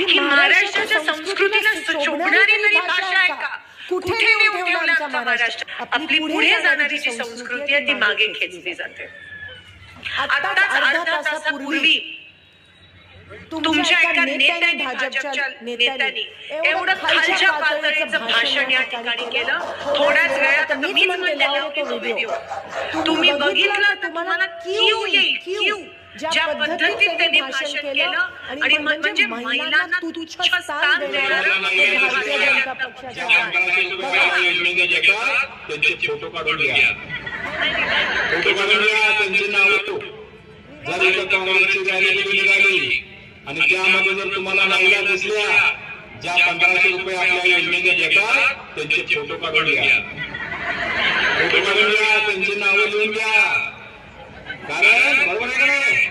ही महाराष्ट्राच्या संस्कृतीला शोभणारी तरी भाषा आहे का? कुठे नेऊन ठेवला आमचा महाराष्ट्र? आपली पुढे जाणारी जी संस्कृती आहे ती मागे खेचली जाते. आताच अर्धा तासापूर्वी तुमच्या एका नेत्याने, भाजपच्या नेत्याने एवढं खालच्या पातळीचं भाषण या ठिकाणी केलं. थोड्याच वेळात मीच म्हणलेला तो व्हिडिओ तुम्ही बघितला तर तुम्हाला कीव येईल. कीव ज्या पद्धतीत त्यांनी भाषण केलं आणि म्हणजे महिलांना तुच्छ स्थान देणारं भारतीय जनता पक्षाचं त्यांचे फोटो काढून घ्या. फोटो काढून घ्या, त्यांची नाव जर एका काँग्रेसची रॅली निघाली आणि त्यामध्ये जर तुम्हाला महिला दिसल्या ज्या 1500 रुपये आपल्या योजनेने देतात त्यांचे फोटो काढून घ्या. फोटो काढून घ्या, त्यांची नावं लिहून घ्या. कारण बरोबर आहे का नाही?